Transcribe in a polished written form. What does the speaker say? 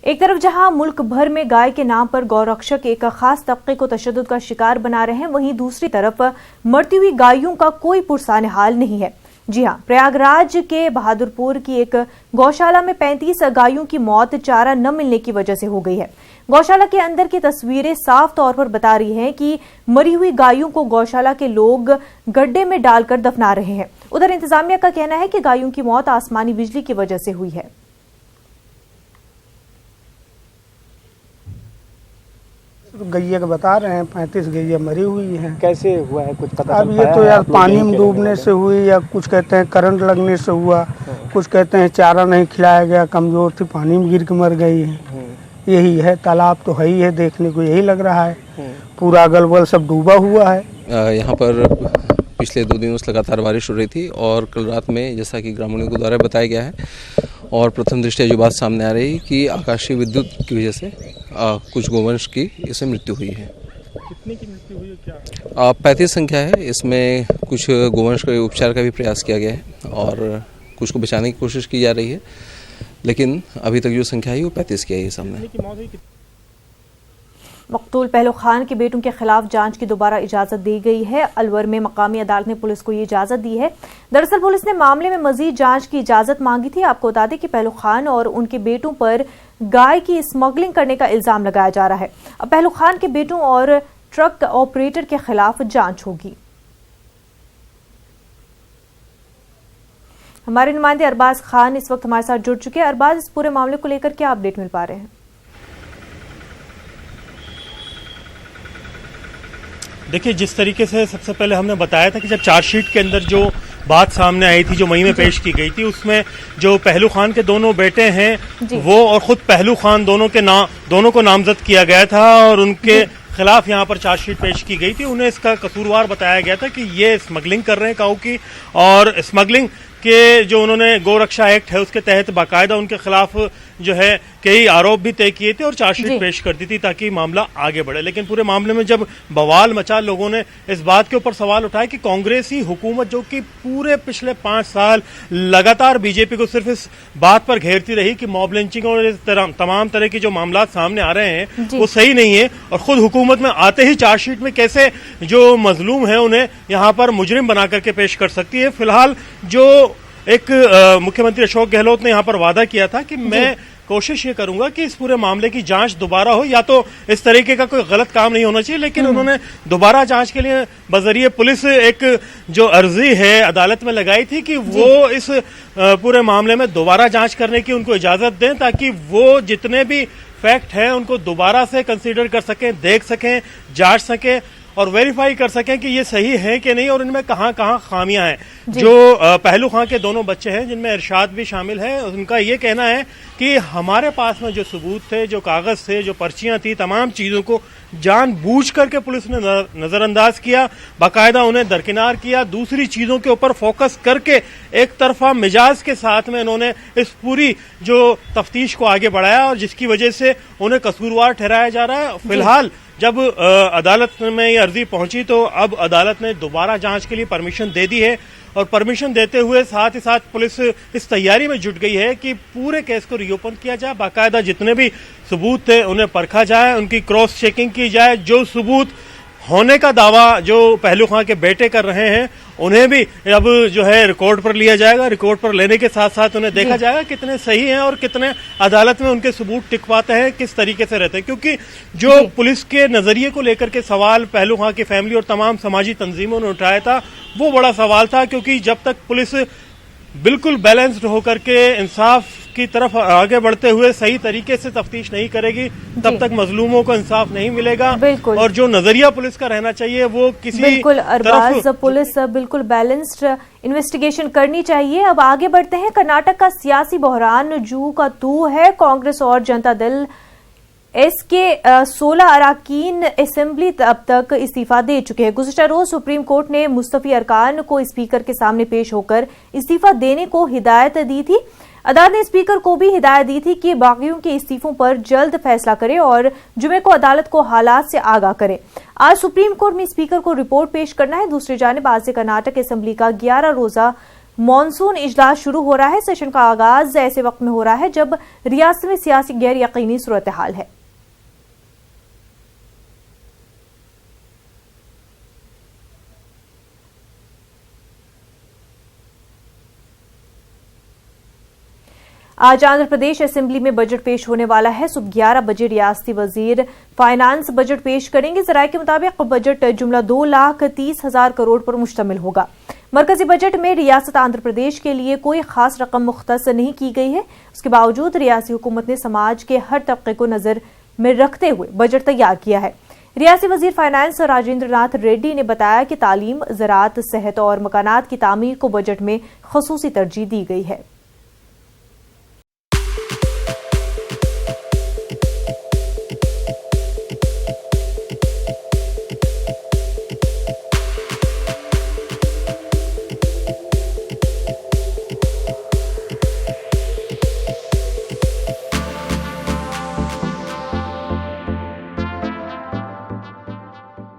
एक तरफ जहां मुल्क भर में गाय के नाम पर गौरक्षक एक खास तबके को तशद्दुद का शिकार बना रहे हैं, वहीं दूसरी तरफ मरती हुई गायों का कोई पुरसाने हाल नहीं है। जी हां, प्रयागराज के बहादुरपुर की एक गौशाला में 35 गायों की मौत चारा न मिलने की वजह से हो गई है। गौशाला के अंदर की तस्वीरें साफ तौर पर बता रही हैं कि मरी हुई गायों को गौशाला के लोग गड्ढे में डालकर दफना रहे हैं। उधर इंतजामिया का कहना है कि गायों की मौत आसमानी बिजली की वजह से हुई है। गैया का बता रहे हैं 35 गैया मरी हुई हैं। कैसे हुआ है कुछ पता? अब ये तो यार पानी में डूबने से हुई, या कुछ कहते हैं करंट लगने से हुआ, कुछ कहते हैं चारा नहीं खिलाया गया, कमजोर थी, पानी में गिर के मर गई है। यही है, तालाब तो है ही है, देखने को यही लग रहा है, पूरा अगल बगल सब डूबा हुआ है। यहाँ पर पिछले 2 दिनों से लगातार बारिश हो रही थी और कल रात में जैसा कि ग्रामीणों के द्वारा बताया गया है और प्रथम दृष्टया जो बात सामने आ रही कि आकाशीय विद्युत की वजह से कुछ गोवंश की इसमें मृत्यु हुई है। कितने की मृत्यु हुई है क्या? 35 संख्या है। इसमें कुछ गोवंश के उपचार का भी प्रयास किया गया है और कुछ को बचाने की कोशिश की जा रही है, लेकिन अभी तक जो संख्या है वो 35 की आई है सामने। मकतूल पहलू खान के बेटों के खिलाफ जांच की दोबारा इजाजत दी गई है। अलवर में मकामी अदालत ने पुलिस को ये इजाजत दी है। दरअसल पुलिस ने मामले में मजीद जांच की इजाजत मांगी थी। आपको बता दें कि पहलू खान और उनके बेटों पर गाय की स्मगलिंग करने का इल्जाम लगाया जा रहा है। अब पहलू खान के बेटों और ट्रक ऑपरेटर के खिलाफ जांच होगी। हमारे नुमाइंदे अरबाज खान इस वक्त हमारे साथ जुड़ चुके हैं। अरबाज, इस पूरे मामले को लेकर क्या अपडेट मिल पा रहे हैं? देखिए, जिस तरीके से सबसे पहले हमने बताया था कि जब चार्जशीट के अंदर जो बात सामने आई थी, जो मई में पेश की गई थी, उसमें जो पहलू खान के दोनों बेटे हैं वो और खुद पहलू खान दोनों को नामजद किया गया था और उनके खिलाफ यहाँ पर चार्जशीट पेश की गई थी। उन्हें इसका कसूरवार बताया गया था कि ये स्मगलिंग कर रहे हैं काऊ की, और स्मगलिंग के जो उन्होंने गोरक्षा एक्ट है उसके तहत बाकायदा उनके खिलाफ जो है कई आरोप भी तय किए थे और चार्जशीट पेश कर दी थी ताकि मामला आगे बढ़े। लेकिन पूरे मामले में जब बवाल मचा, लोगों ने इस बात के ऊपर सवाल उठाया कि कांग्रेसी हुकूमत जो कि पूरे पिछले 5 साल लगातार बीजेपी को सिर्फ इस बात पर घेरती रही कि मॉब लिंचिंग और इस तमाम तरह के जो मामला सामने आ रहे हैं वो सही नहीं है, और खुद हुकूमत में आते ही चार्जशीट में कैसे जो मजलूम है उन्हें यहाँ पर मुजरिम बना करके पेश कर सकती है। फिलहाल जो एक मुख्यमंत्री अशोक गहलोत ने यहाँ पर वादा किया था कि मैं कोशिश ये करूंगा कि इस पूरे मामले की जांच दोबारा हो, या तो इस तरीके का कोई गलत काम नहीं होना चाहिए, लेकिन उन्होंने दोबारा जांच के लिए बजरिए पुलिस एक जो अर्जी है अदालत में लगाई थी कि वो इस पूरे मामले में दोबारा जांच करने की उनको इजाजत दें ताकि वो जितने भी फैक्ट हैं उनको दोबारा से कंसीडर कर सकें, देख सकें, जांच सकें और वेरीफाई कर सकें कि ये सही है कि नहीं और इनमें कहां कहां खामियां हैं। जो पहलू खां के दोनों बच्चे हैं जिनमें इरशाद भी शामिल है, उनका ये कहना है कि हमारे पास में जो सबूत थे, जो कागज थे, जो पर्चियां थी, तमाम चीजों को जानबूझ करके पुलिस ने नजरअंदाज किया, बाकायदा उन्हें दरकिनार किया, दूसरी चीजों के ऊपर फोकस करके एक तरफा मिजाज के साथ में इन्होंने इस पूरी जो तफ्तीश को आगे बढ़ाया और जिसकी वजह से उन्हें कसूरवार ठहराया जा रहा है। फिलहाल जब अदालत में ये अर्जी पहुंची तो अब अदालत ने दोबारा जांच के लिए परमिशन दे दी है, और परमिशन देते हुए साथ ही साथ पुलिस इस तैयारी में जुट गई है कि पूरे केस को रीओपन किया जाए, बाकायदा जितने भी सबूत थे उन्हें परखा जाए, उनकी क्रॉस चेकिंग की जाए, जो सबूत होने का दावा जो पहलू खां के बेटे कर रहे हैं उन्हें भी अब जो है रिकॉर्ड पर लिया जाएगा। रिकॉर्ड पर लेने के साथ साथ उन्हें देखा जाएगा कितने सही हैं और कितने अदालत में उनके सबूत टिक पाते हैं, किस तरीके से रहते हैं, क्योंकि जो पुलिस के नजरिए को लेकर के सवाल पहलू खां की फैमिली और तमाम समाजी तंजीमों ने उठाया था वो बड़ा सवाल था, क्योंकि जब तक पुलिस बिल्कुल बैलेंस्ड होकर के इंसाफ की तरफ आगे बढ़ते हुए सही तरीके से तफ्तीश नहीं करेगी तब तक मजलूमों को इंसाफ नहीं मिलेगा। और जो नजरिया पुलिस का रहना चाहिए वो किसी बिल्कुल अरबाज, पुलिस बिल्कुल बैलेंस्ड इन्वेस्टिगेशन करनी चाहिए। अब आगे बढ़ते हैं। कर्नाटक का सियासी बहरान जू का तू है। कांग्रेस और जनता दल इसके 16 अरकान असेंबली अब तक इस्तीफा दे चुके हैं। गुज़िश्ता रोज सुप्रीम कोर्ट ने मुस्तफी अरकान को स्पीकर के सामने पेश होकर इस्तीफा देने को हिदायत दी थी। अदालत ने स्पीकर को भी हिदायत दी थी कि बागियों के इस्तीफों पर जल्द फैसला करे और जुमे को अदालत को हालात से आगाह करे। आज सुप्रीम कोर्ट में स्पीकर को रिपोर्ट पेश करना है। दूसरी जानिब आज से कर्नाटक असेंबली का 11 रोजा मॉनसून इजलास शुरू हो रहा है। सेशन का आगाज ऐसे वक्त में हो रहा है जब रियासत में सियासी गैर यकीनी सूरत हाल है। आज आंध्र प्रदेश असेंबली में बजट पेश होने वाला है। सुबह 11 बजे रियासती वजीर फाइनेंस बजट पेश करेंगे। जराये के मुताबिक बजट जुमला 2,30,000 करोड़ पर मुश्तमिल होगा। मरकजी बजट में रियासत आंध्र प्रदेश के लिए कोई खास रकम मुख्तस नहीं की गई है। उसके बावजूद रियासी हुकूमत ने समाज के हर तबके को नजर में रखते हुए बजट तैयार किया है। रियासी वजीर फाइनेंस राजेंद्र नाथ रेड्डी ने बताया कि तालीम, ज़राअत, सेहत और मकानात की तामीर को बजट में खसूसी तरजीह दी गई है।